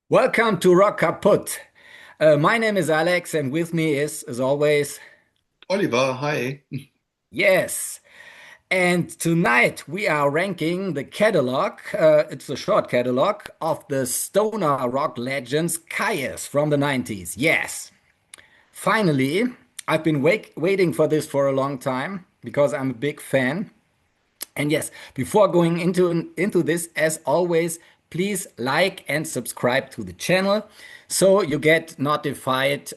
Welcome to Rock Kaput. My name is Alex, and with me is, as always, Oliver, hi. yes. And tonight we are ranking the catalog. It's a short catalog of the stoner rock legends Kyuss from the 90s. Yes, finally, I've been waiting for this for a long time because I'm a big fan. And yes, before going into this, as always, please like and subscribe to the channel so you get notified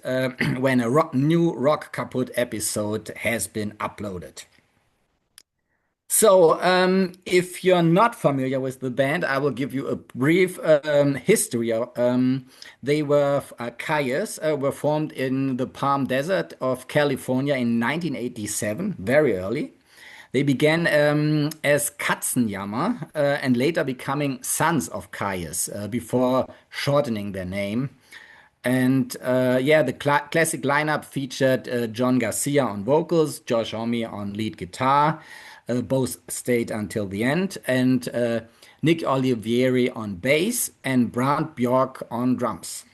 when a new Rock Kaput episode has been uploaded. So, if you're not familiar with the band, I will give you a brief history. They were Kyuss, were formed in the Palm Desert of California in 1987, very early. They began as Katzenjammer and later becoming Sons of Kyuss before shortening their name. And yeah, the classic lineup featured John Garcia on vocals, Josh Homme on lead guitar, both stayed until the end, and Nick Olivieri on bass and Brant Bjork on drums.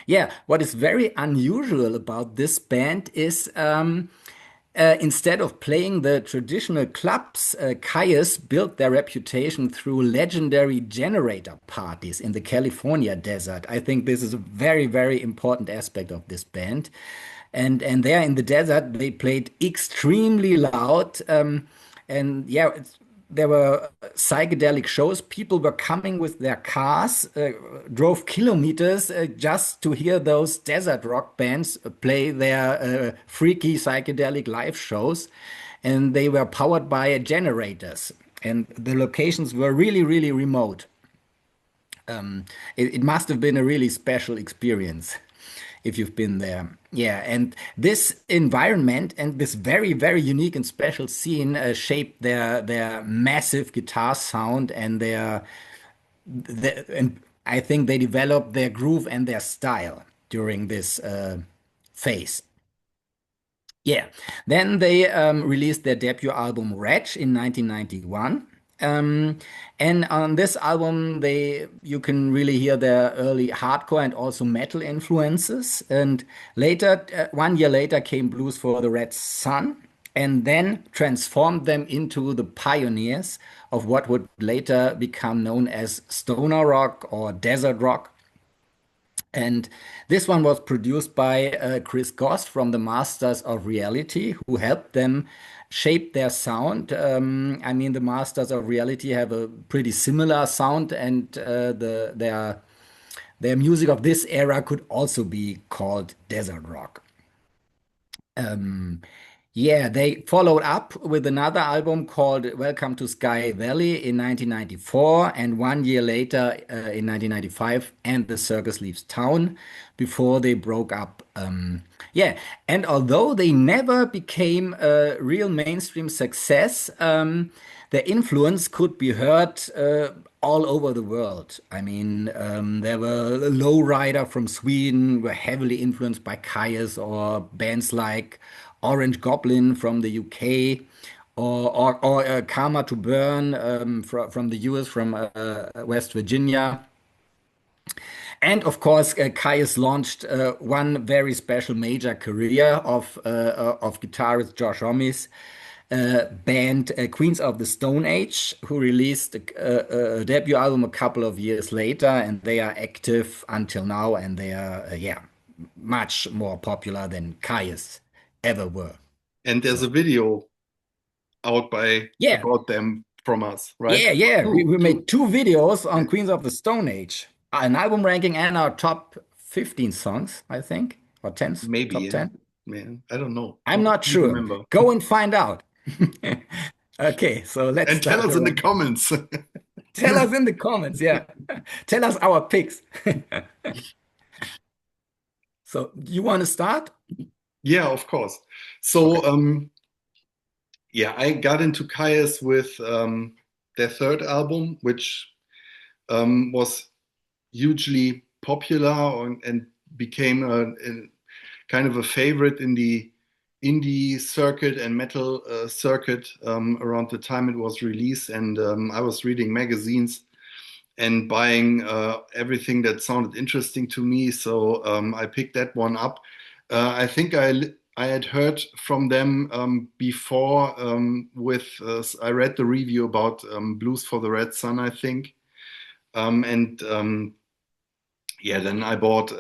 Yeah, what is very unusual about this band is instead of playing the traditional clubs, Kyuss built their reputation through legendary generator parties in the California desert. I think this is a very, very important aspect of this band. And there in the desert, they played extremely loud. And yeah, there were psychedelic shows. People were coming with their cars, drove kilometers just to hear those desert rock bands play their freaky psychedelic live shows. And they were powered by generators. And the locations were really, really remote. It must have been a really special experience if you've been there. Yeah, and this environment and this very, very unique and special scene shaped their massive guitar sound and and I think they developed their groove and their style during this phase. Yeah. Then they released their debut album Wretch in 1991. Um, and on this album, you can really hear their early hardcore and also metal influences. And later, 1 year later, came Blues for the Red Sun, and then transformed them into the pioneers of what would later become known as stoner rock or desert rock. And this one was produced by Chris Goss from the Masters of Reality, who helped them shape their sound. I mean, the Masters of Reality have a pretty similar sound, and their music of this era could also be called desert rock. Um, yeah, they followed up with another album called Welcome to Sky Valley in 1994, and 1 year later, in 1995, And the Circus Leaves Town, before they broke up. Yeah, and although they never became a real mainstream success, their influence could be heard all over the world. I mean, there were Lowrider from Sweden were heavily influenced by Kyuss, or bands like Orange Goblin from the UK, or Karma to Burn from the US, from West Virginia. And of course, Kyuss launched one very special major career of guitarist Josh Homme's band Queens of the Stone Age, who released a debut album a couple of years later, and they are active until now, and they are yeah, much more popular than Kyuss ever were. And there's a So video out by yeah, about them from us, right? yeah. We, Two, we two. made two videos Yeah. on Queens of the Stone Age, an album ranking and our top 15 songs, I think, or 10, Maybe, top yeah. 10. Man, I don't know. I'm Don't not sure. remember. Go and find out. Okay, so let's And tell start us the in the ranking. comments. Tell us in the comments, yeah. Tell us our picks. So, you want to start? Yeah, of course. So, Okay. yeah, I got into Kyuss with their third album, which was hugely popular and became a kind of a favorite in the indie circuit and metal circuit around the time it was released. And I was reading magazines and buying everything that sounded interesting to me. So I picked that one up. I think I had heard from them before with I read the review about Blues for the Red Sun, I think, and yeah, then I bought.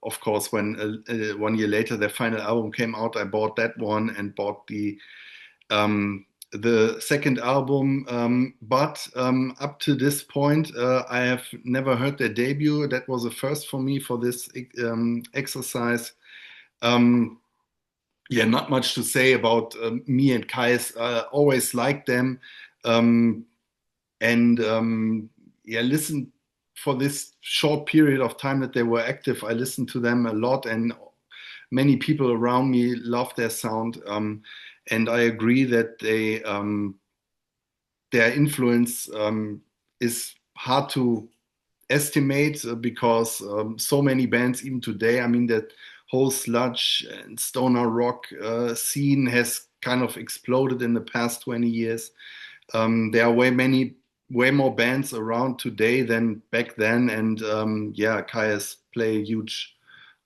Of course, when 1 year later their final album came out, I bought that one and bought the second album. But up to this point, I have never heard their debut. That was a first for me for this exercise. Um, yeah, not much to say about me and Kais. Always liked them. Um, and yeah, listen for this short period of time that they were active. I listened to them a lot, and many people around me love their sound. And I agree that their influence is hard to estimate because so many bands, even today, I mean, that whole sludge and stoner rock scene has kind of exploded in the past 20 years. There are way more bands around today than back then, and yeah, Kaius play a huge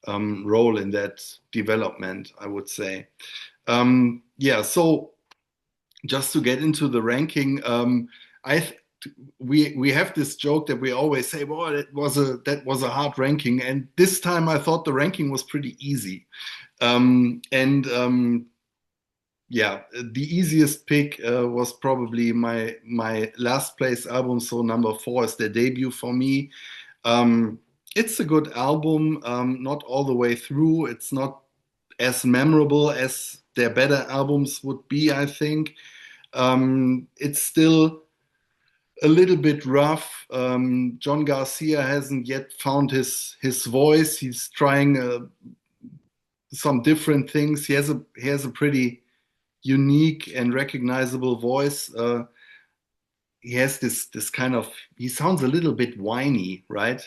role in that development, I would say. Yeah, so just to get into the ranking, I th we have this joke that we always say, "Well, that was a hard ranking," and this time I thought the ranking was pretty easy. And yeah, the easiest pick was probably my last place album. So number four is their debut for me. Um, it's a good album, not all the way through. It's not as memorable as their better albums would be, I think. It's still a little bit rough. John Garcia hasn't yet found his voice. He's trying some different things. He has a pretty unique and recognizable voice. He has this kind of he sounds a little bit whiny, right?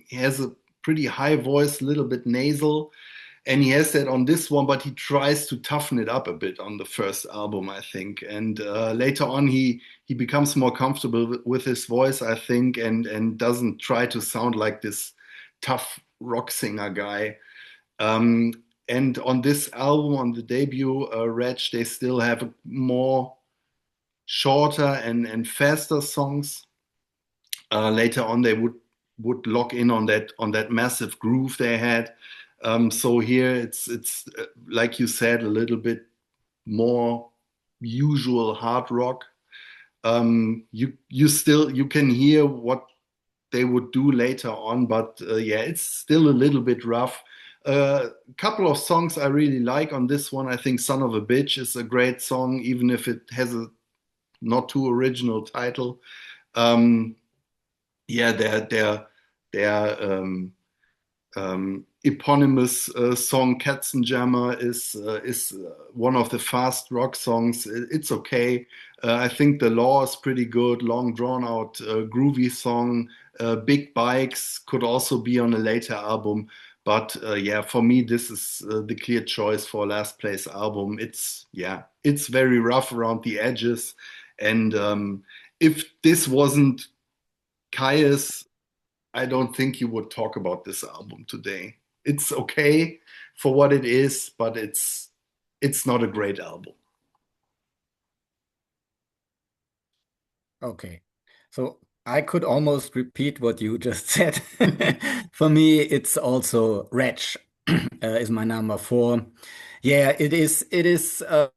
He has a pretty high voice, a little bit nasal, and he has that on this one, but he tries to toughen it up a bit on the first album, I think. And later on, he becomes more comfortable with his voice, I think, and doesn't try to sound like this tough rock singer guy. Um, and on this album, on the debut, Reg, they still have more shorter and faster songs. Later on, they would lock in on that massive groove they had. So here it's like you said, a little bit more usual hard rock. You can hear what they would do later on, but yeah, it's still a little bit rough. A couple of songs I really like on this one. I think "Son of a Bitch" is a great song, even if it has a not too original title. Um, yeah, their eponymous song "Katzenjammer" is one of the fast rock songs. It's okay. I think "The Law" is pretty good, long drawn out, groovy song. "Big Bikes" could also be on a later album, but yeah, for me this is the clear choice for last place album. It's very rough around the edges, and if this wasn't Caius, I don't think you would talk about this album today. It's okay for what it is, but it's not a great album. Okay. So I could almost repeat what you just said. For me, it's also Wretch is my number four. Yeah, it is a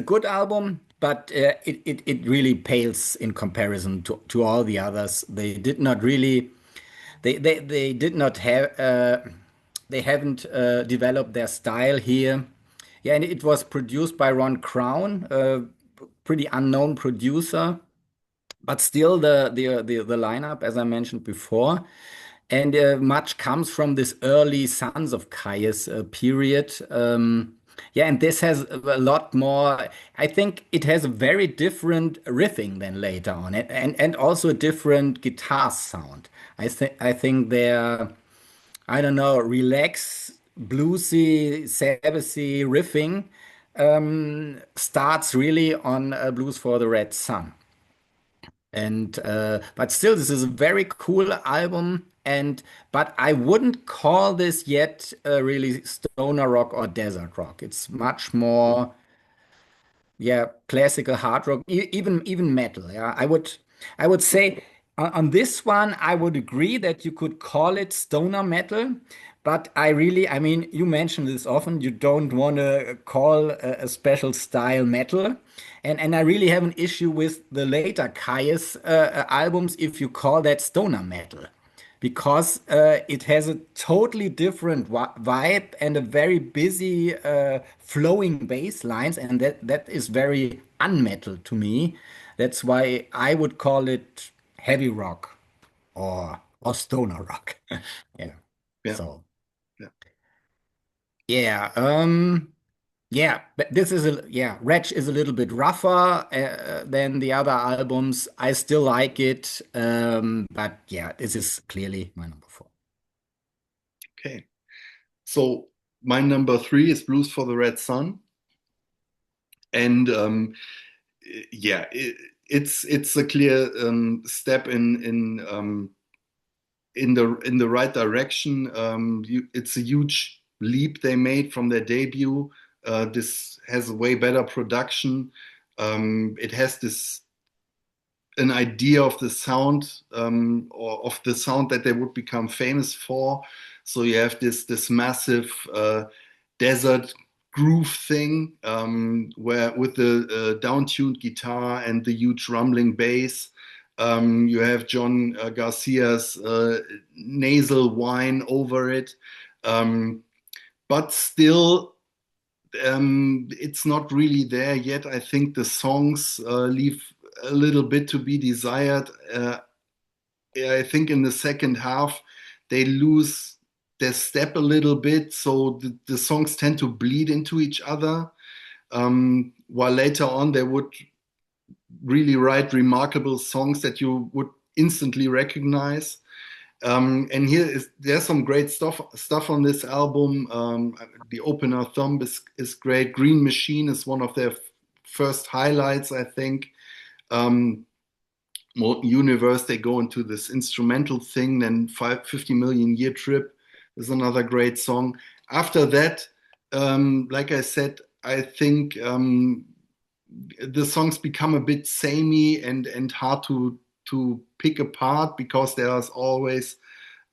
good album, but it really pales in comparison to all the others. They did not have they haven't developed their style here. Yeah, and it was produced by Ron Crown, a pretty unknown producer, but still the lineup, as I mentioned before, and much comes from this early Sons of Caius period. Yeah, and this has a lot more. I think it has a very different riffing than later on, and also a different guitar sound. I think they're, I don't know, relaxed, bluesy, Sabbathy riffing starts really on Blues for the Red Sun. And but still, this is a very cool album. And but I wouldn't call this yet really stoner rock or desert rock. It's much more, yeah, classical hard rock, even metal. Yeah, I would say on this one, I would agree that you could call it stoner metal. But I mean, you mention this often. You don't want to call a special style metal, and I really have an issue with the later Kyuss albums if you call that stoner metal because it has a totally different vibe and a very busy flowing bass lines, and that is very unmetal to me. That's why I would call it heavy rock or stoner rock. Yeah. Yeah, So yeah. yeah, yeah, but this is a yeah, Wretch is a little bit rougher than the other albums. I still like it, but yeah, this is clearly my number four. Okay. So my number three is Blues for the Red Sun, and yeah, it's a clear step in the right direction. It's a huge leap they made from their debut. This has a way better production. It has this an idea of the sound or of the sound that they would become famous for. So you have this massive desert groove thing where with the down-tuned guitar and the huge rumbling bass. You have John Garcia's nasal whine over it, um, but still it's not really there yet. I think the songs leave a little bit to be desired. I think in the second half they lose their step a little bit, so the songs tend to bleed into each other. While later on they would really write remarkable songs that you would instantly recognize. And there's some great stuff on this album. The opener Thumb is great. Green Machine is one of their first highlights, I think. Universe, they go into this instrumental thing. Then 50 Million Year Trip is another great song. After that, like I said, I think the songs become a bit samey and hard to pick apart because there's always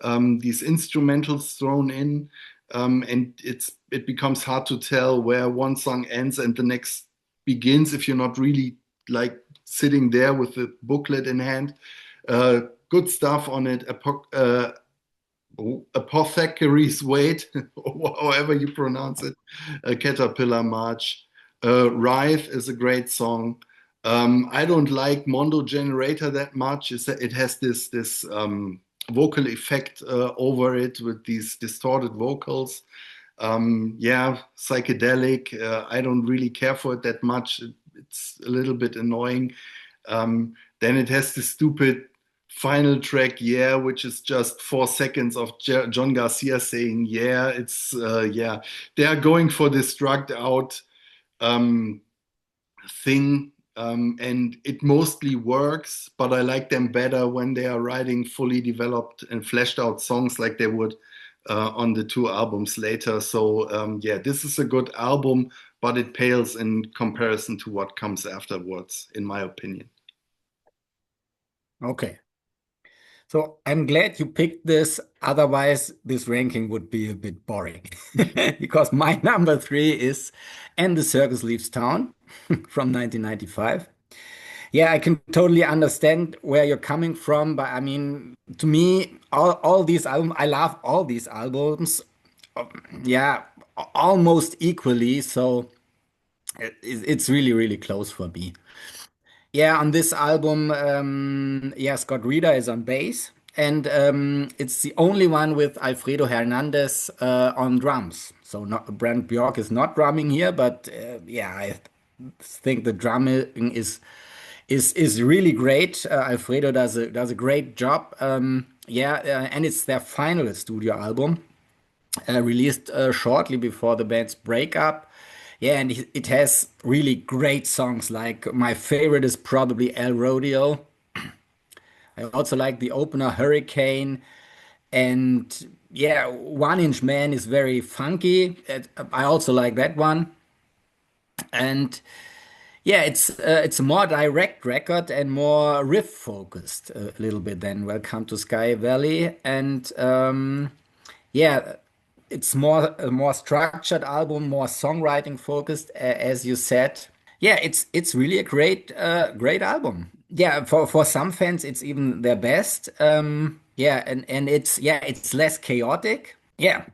these instrumentals thrown in, and it becomes hard to tell where one song ends and the next begins if you're not really like sitting there with the booklet in hand. Good stuff on it. Apothecary's Weight, however you pronounce it. Caterpillar March. Rife is a great song. I don't like Mondo Generator that much. It has this vocal effect over it with these distorted vocals. Yeah, psychedelic. I don't really care for it that much. It's a little bit annoying. Then it has this stupid final track, yeah, which is just 4 seconds of John Garcia saying, yeah. Yeah, they are going for this drugged out um, thing. And it mostly works, but I like them better when they are writing fully developed and fleshed out songs like they would on the two albums later. So, yeah, this is a good album, but it pales in comparison to what comes afterwards, in my opinion. Okay. So I'm glad you picked this. Otherwise, this ranking would be a bit boring because my number three is And the Circus Leaves Town from 1995. Yeah, I can totally understand where you're coming from, but I mean, to me, all these albums, I love all these albums, yeah, almost equally. So it's really, really close for me. Yeah, on this album, yeah, Scott Reeder is on bass, and it's the only one with Alfredo Hernandez on drums. So not, Brent Bjork is not drumming here, but yeah, I think the drumming is really great. Alfredo does a great job. Yeah, and it's their final studio album released shortly before the band's breakup. Yeah, and it has really great songs. Like my favorite is probably El Rodeo. I also like the opener Hurricane. And yeah, One Inch Man is very funky. I also like that one. And yeah, it's a more direct record and more riff focused a little bit than Welcome to Sky Valley. And yeah, it's more a more structured album, more songwriting focused, as you said. Yeah, it's really a great album. Yeah, for some fans, it's even their best. Yeah, and it's less chaotic. Yeah,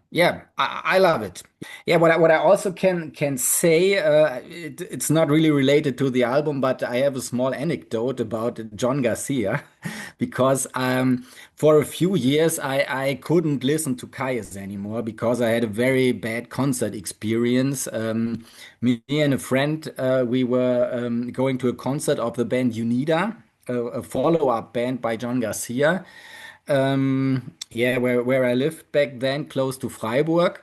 I love it. Yeah, what I also can say, it's not really related to the album, but I have a small anecdote about John Garcia, because for a few years I couldn't listen to Kyuss anymore because I had a very bad concert experience. Me and a friend, we were going to a concert of the band Unida, a follow-up band by John Garcia. Yeah, where I lived back then, close to Freiburg,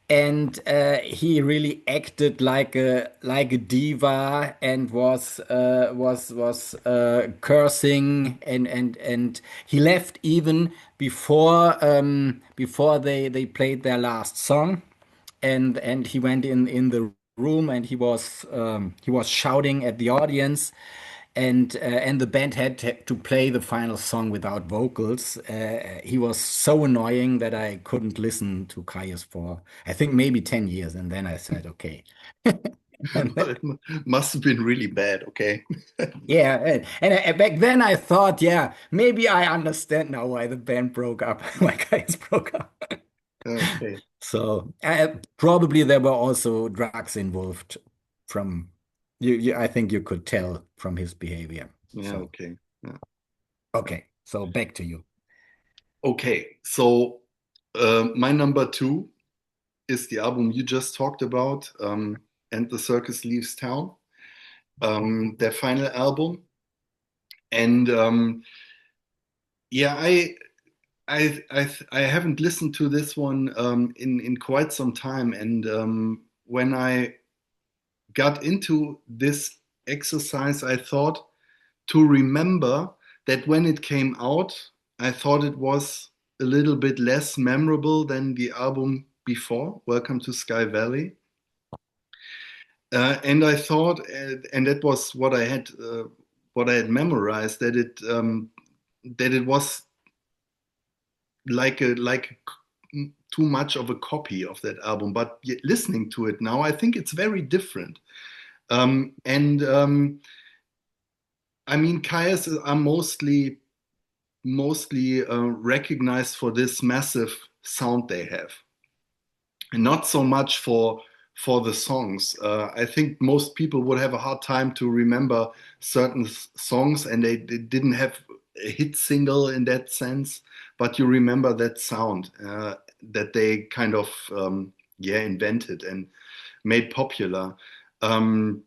and he really acted like a diva and was cursing, and he left even before they played their last song, and he went in the room, and he was shouting at the audience, and the band had to play the final song without vocals. He was so annoying that I couldn't listen to Kyuss for I think maybe 10 years, and then I said okay. And Well, then, it must have been really bad. Okay. yeah, and back then I thought, yeah, maybe I understand now why the band broke up, why Kyuss broke up. Okay. So probably there were also drugs involved from I think you could tell from his behavior. Yeah. So Okay. Yeah. okay, so back to you. Okay. So my number two is the album you just talked about, and the Circus Leaves Town, their final album. And yeah, I haven't listened to this one in quite some time. And when I got into this exercise, I thought to remember that when it came out, I thought it was a little bit less memorable than the album before, Welcome to Sky Valley. And I thought, and that was what I had memorized, that it was like too much of a copy of that album. But listening to it now, I think it's very different. And I mean, Kyuss are mostly recognized for this massive sound they have, and not so much for the songs. I think most people would have a hard time to remember certain songs, and they didn't have a hit single in that sense, but you remember that sound that they kind of yeah, invented and made popular. Um,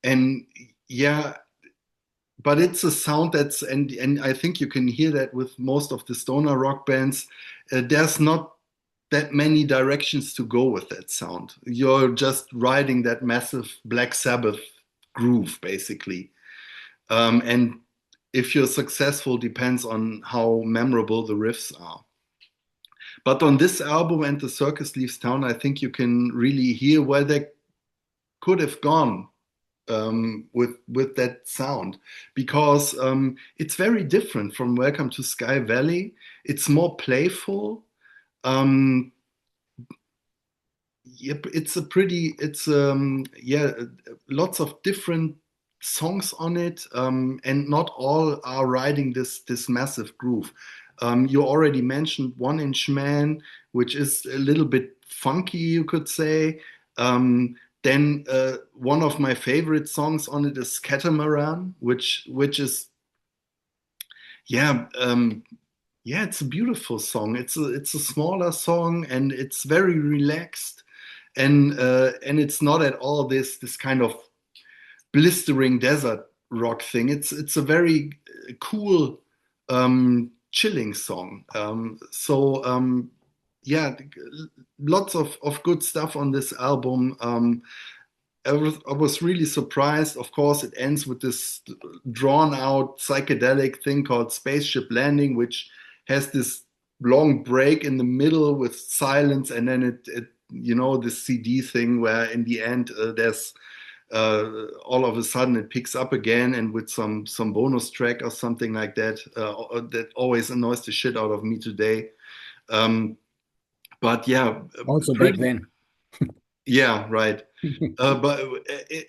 and yeah, but it's a sound that's, and I think you can hear that with most of the stoner rock bands. There's not that many directions to go with that sound. You're just riding that massive Black Sabbath groove, basically. And if you're successful, depends on how memorable the riffs are. But on this album and The Circus Leaves Town, I think you can really hear where they could have gone with that sound, because it's very different from Welcome to Sky Valley. It's more playful. Um, Yep, it's yeah, lots of different songs on it, and not all are riding this massive groove. You already mentioned One Inch Man, which is a little bit funky, you could say. Then one of my favorite songs on it is Catamaran, which is yeah, yeah, it's a beautiful song. It's a smaller song, and it's very relaxed, and it's not at all this kind of blistering desert rock thing. It's a very cool, chilling song. Yeah, lots of good stuff on this album. I was really surprised. Of course, it ends with this drawn out psychedelic thing called Spaceship Landing, which has this long break in the middle with silence, and then this CD thing where in the end there's all of a sudden it picks up again and with some bonus track or something like that. That always annoys the shit out of me today. Um, but yeah, Also back pretty. then. Yeah, right. But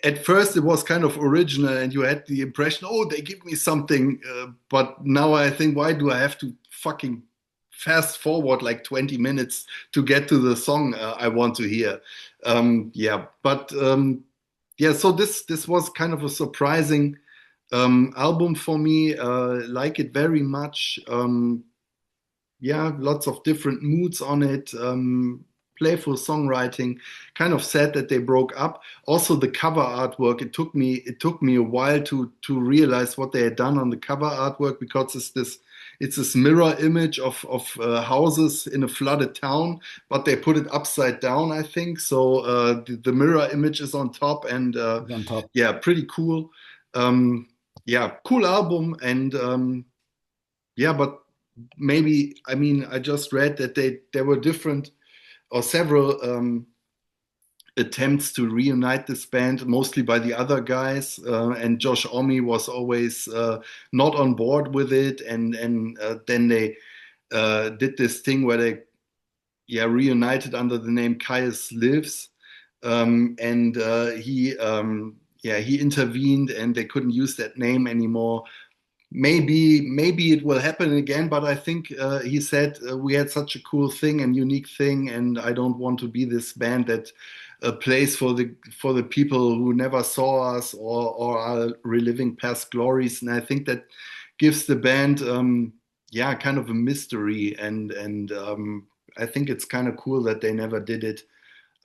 at first it was kind of original, and you had the impression, oh, they give me something. But now I think, why do I have to fucking fast forward like 20 minutes to get to the song I want to hear? Yeah, but yeah, so this was kind of a surprising album for me. Like it very much. Yeah, lots of different moods on it. Playful songwriting. Kind of sad that they broke up. Also, the cover artwork. It took me a while to realize what they had done on the cover artwork, because it's this mirror image of houses in a flooded town, but they put it upside down, I think. So the mirror image is on top, and It's on top. yeah, pretty cool. Um, yeah, cool album, and yeah, but maybe, I mean, I just read that there were different or several attempts to reunite this band, mostly by the other guys, and Josh Homme was always not on board with it, and then they did this thing where they, yeah, reunited under the name Kyuss Lives, and he intervened, and they couldn't use that name anymore. Maybe it will happen again, but I think he said, we had such a cool thing and unique thing, and I don't want to be this band that plays for the people who never saw us, or are reliving past glories. And I think that gives the band yeah, kind of a mystery, and I think it's kind of cool that they never did it.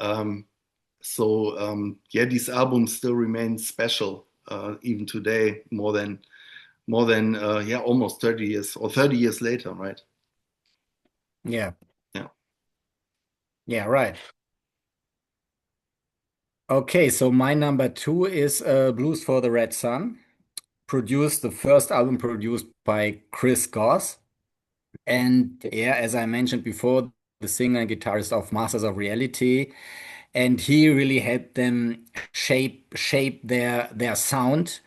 Um, yeah, these albums still remain special even today, more than yeah, almost 30 years, or 30 years later, right? Yeah. Yeah. Yeah, right. Okay, so my number two is Blues for the Red Sun, produced the first album produced by Chris Goss. And yeah, as I mentioned before, the singer and guitarist of Masters of Reality, and he really helped them shape their sound.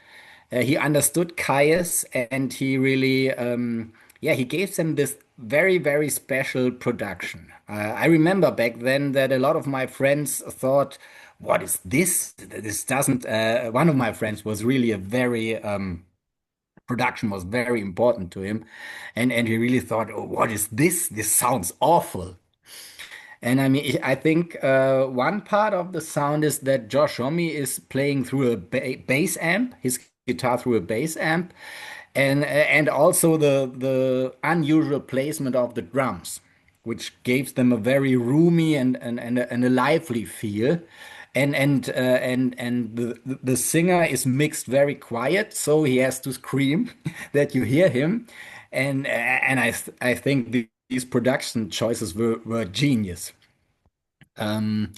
He understood Kyuss, and he really yeah, he gave them this very special production. I remember back then that a lot of my friends thought, "What is this? This doesn't." One of my friends was really a very production was very important to him, and he really thought, "Oh, what is this? This sounds awful." And I mean, I think one part of the sound is that Josh Homme is playing through a bass amp, his guitar through a bass amp, and also the unusual placement of the drums, which gives them a very roomy and a lively feel. And the singer is mixed very quiet, so he has to scream that you hear him. And I think these production choices were genius. Um,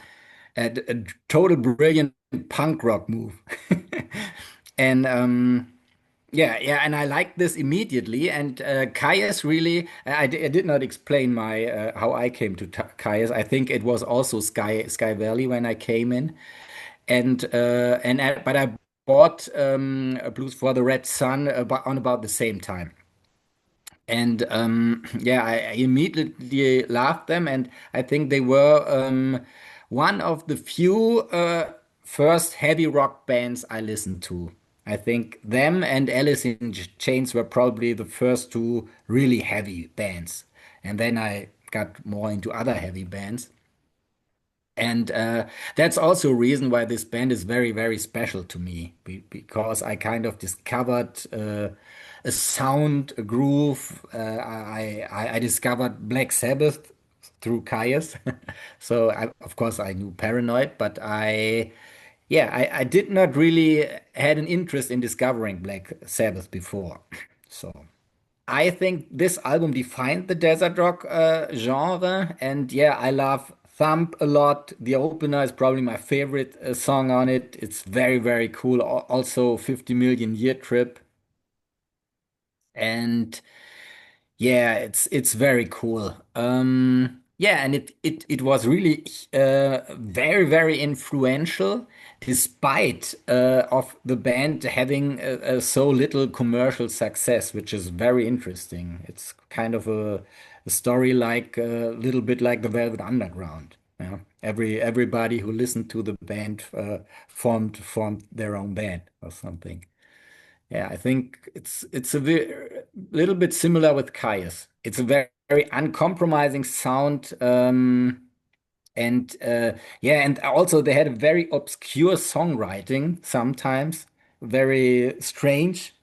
a total brilliant punk rock move. And yeah, and I liked this immediately. And Kyuss really, I did not explain my how I came to Kyuss. I think it was also Sky Valley when I came in, but I bought Blues for the Red Sun on about the same time. And yeah, I immediately loved them, and I think they were one of the few first heavy rock bands I listened to. I think them and Alice in Chains were probably the first two really heavy bands, and then I got more into other heavy bands. And that's also a reason why this band is very special to me, because I kind of discovered a sound, a groove. I discovered Black Sabbath through Kyuss. So of course I knew Paranoid, but yeah, I did not really had an interest in discovering Black Sabbath before. So. I think this album defined the desert rock genre, and yeah, I love thump a lot. The opener is probably my favorite song on it. It's very, very cool. Also, 50 Million Year Trip. And yeah, it's very cool. Yeah, and it was really very, very influential, despite of the band having so little commercial success, which is very interesting. It's kind of a story like a little bit like the Velvet Underground. Yeah, everybody who listened to the band formed their own band or something. Yeah, I think it's a little bit similar with Kyuss. It's a very, very uncompromising sound, and yeah, and also they had a very obscure songwriting sometimes, very strange,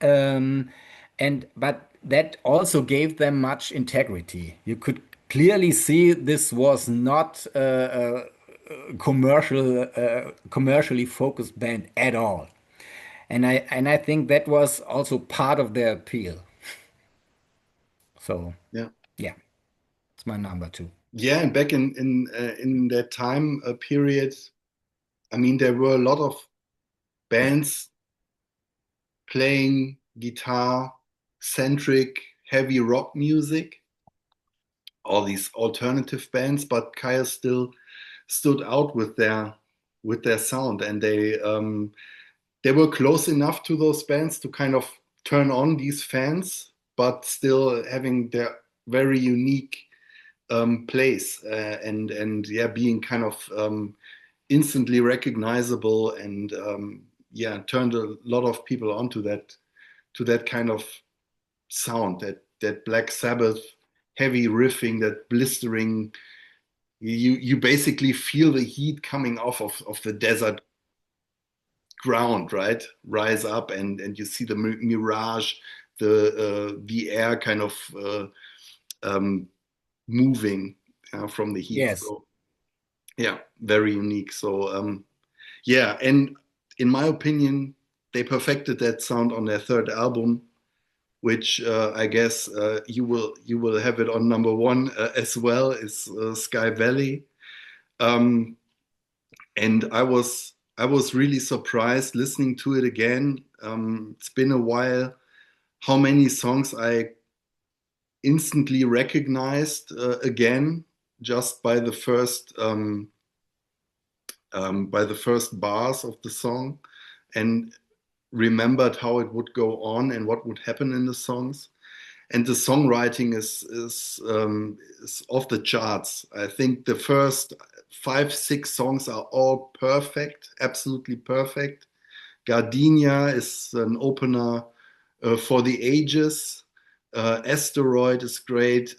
um, and but that also gave them much integrity. You could clearly see this was not a commercially focused band at all. And I think that was also part of their appeal. So Yeah. yeah, it's my number two. Yeah, and back in that time period, I mean, there were a lot of bands playing guitar centric heavy rock music, all these alternative bands, but Kaya still stood out with their sound, and they were close enough to those bands to kind of turn on these fans, but still having their very unique place, and yeah, being kind of instantly recognizable, and yeah, turned a lot of people onto that, to that kind of sound, that Black Sabbath heavy riffing, that blistering. You basically feel the heat coming off of the desert ground, right? Rise up, and you see the mirage, the air kind of um, moving from the heat. Yes, So yeah, very unique. So yeah, and in my opinion, they perfected that sound on their third album, which I guess you will have it on number one as well, is Sky Valley. Um, and I was really surprised listening to it again. It's been a while. How many songs I instantly recognized again just by the first bars of the song, and remembered how it would go on and what would happen in the songs. And the songwriting is off the charts. I think the first five, six songs are all perfect, absolutely perfect. Gardenia is an opener for the ages. Asteroid is great.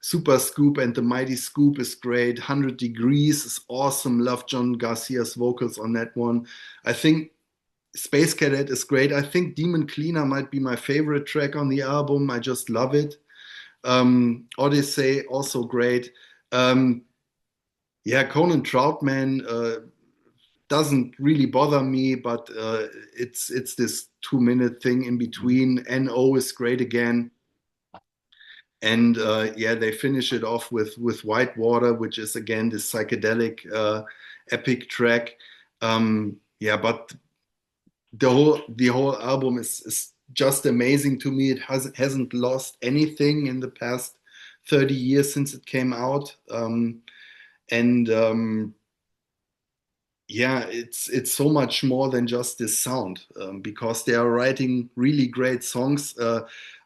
Super Scoop and the Mighty Scoop is great. 100 Degrees is awesome. Love John Garcia's vocals on that one. I think Space Cadet is great. I think Demon Cleaner might be my favorite track on the album. I just love it. Odyssey, also great. Um, yeah, Conan Troutman doesn't really bother me, but it's this 2 minute thing in between. NO is great again. And yeah, they finish it off with Whitewater, which is again this psychedelic epic track. Yeah, but the whole album is just amazing to me. It hasn't lost anything in the past 30 years since it came out. And yeah, it's so much more than just this sound, because they are writing really great songs.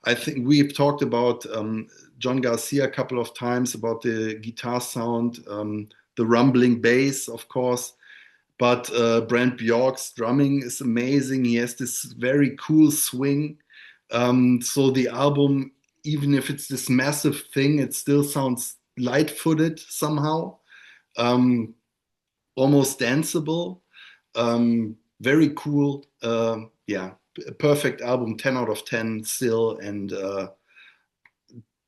I think we've talked about John Garcia a couple of times about the guitar sound, the rumbling bass, of course. But Brent Bjork's drumming is amazing. He has this very cool swing. So the album, even if it's this massive thing, it still sounds light-footed somehow. Um, Almost danceable. Very cool. Yeah, perfect album, 10 out of 10 still, and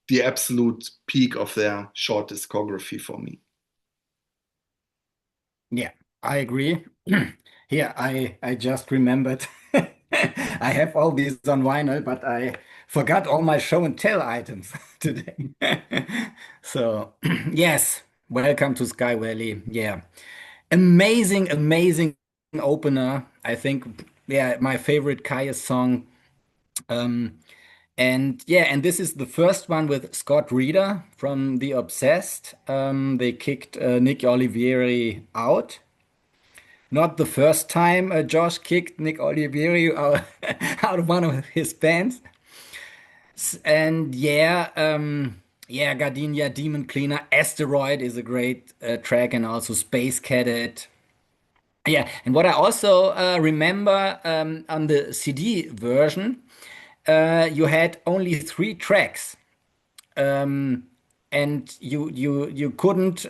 the absolute peak of their short discography for me. yeah, I agree. Here, I just remembered. I have all these on vinyl, but I forgot all my show and tell items today. So, yes. Welcome to Sky Valley. Yeah. Amazing, amazing opener. I think, yeah, my favorite Kyuss song. Um, and yeah, and this is the first one with Scott Reeder from The Obsessed. They kicked Nick Olivieri out. Not the first time Josh kicked Nick Olivieri out, out of one of his bands. And yeah, yeah, Gardenia, Demon Cleaner, Asteroid is a great track, and also Space Cadet. Yeah, and what I also remember on the CD version, you had only three tracks, and you couldn't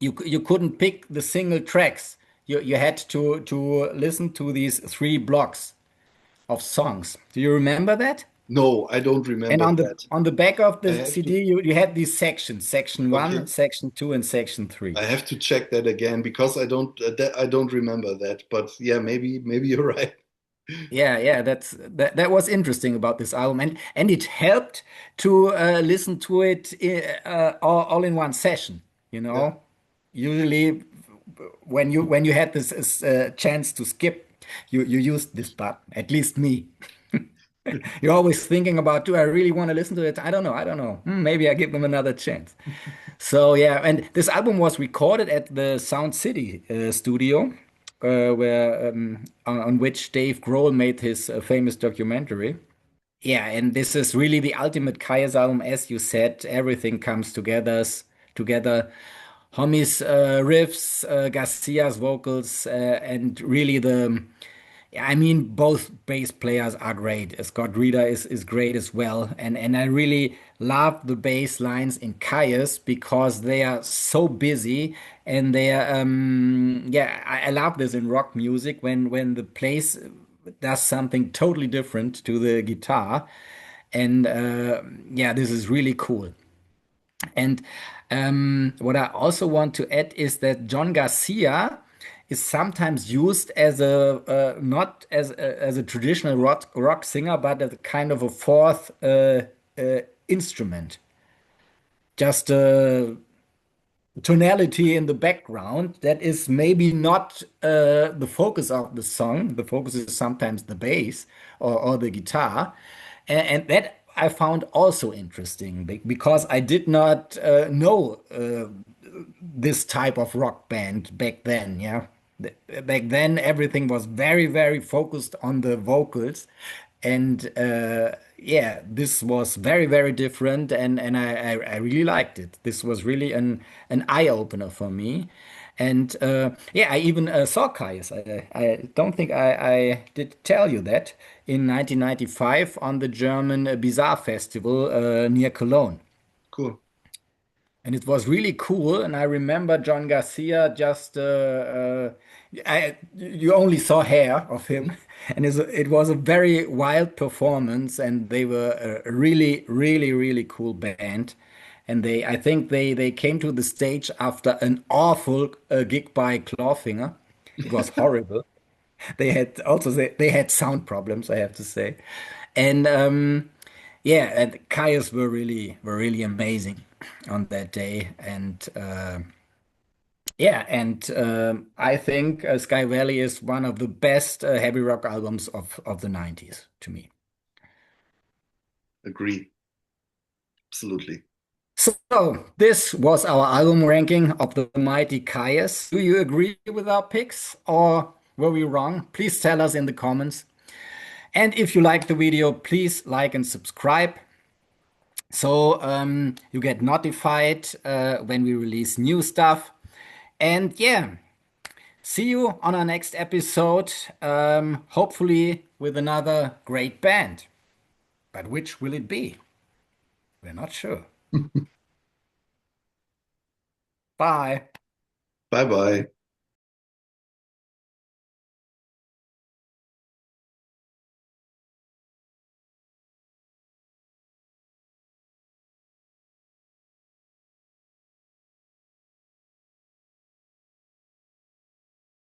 you couldn't pick the single tracks. You had to listen to these three blocks of songs. Do you remember that? No, I don't And remember that. on the back of I the have to, CD, you had these sections: section okay. one, section two, and section three. I have to check that again because I don't remember that. But yeah, maybe you're right. Yeah, yeah, that was interesting about this album, and it helped to listen to it all in one session. You Yeah. know, usually when you had this chance to skip, you used this button. At least me. You're always thinking about, do I really want to listen to it? I don't know. I don't know. Maybe I give them another chance. So yeah, and this album was recorded at the Sound City studio, where on which Dave Grohl made his famous documentary. Yeah, and this is really the ultimate Kyuss album, as you said. Everything comes together. Homie's riffs, Garcia's vocals, and really yeah, I mean, both bass players are great. Scott Reeder is great as well, and I really love the bass lines in Kyuss because they are so busy, and they are yeah, I love this in rock music when the place does something totally different to the guitar, and yeah, this is really cool. And what I also want to add is that John Garcia is sometimes used as a not as a traditional rock singer, but as a kind of a fourth instrument, just a tonality in the background that is maybe not the focus of the song. The focus is sometimes the bass or the guitar, and that I found also interesting because I did not know this type of rock band back then. Yeah. Back then, everything was very, very focused on the vocals, and yeah, this was very, very different, and I really liked it. This was really an eye opener for me, and yeah, I even saw Kais. I don't think I did tell you that in 1995 on the German Bizarre Festival near Cologne. Cool. And it was really cool. And I remember John Garcia just, you only saw hair of him. And it was a very wild performance. And they were a really, really, really cool band. And I think they came to the stage after an awful gig by Clawfinger. It was horrible. They had also they had sound problems, I have to say. And yeah, and Kyuss were really amazing on that day. And yeah, and I think Sky Valley is one of the best heavy rock albums of the 90s to me. Agree. Absolutely. So this was our album ranking of the mighty Kyuss. Do you agree with our picks or were we wrong? Please tell us in the comments. And if you like the video, please like and subscribe so you get notified when we release new stuff. And yeah, see you on our next episode, hopefully with another great band. But which will it be? We're not sure. Bye. Bye bye.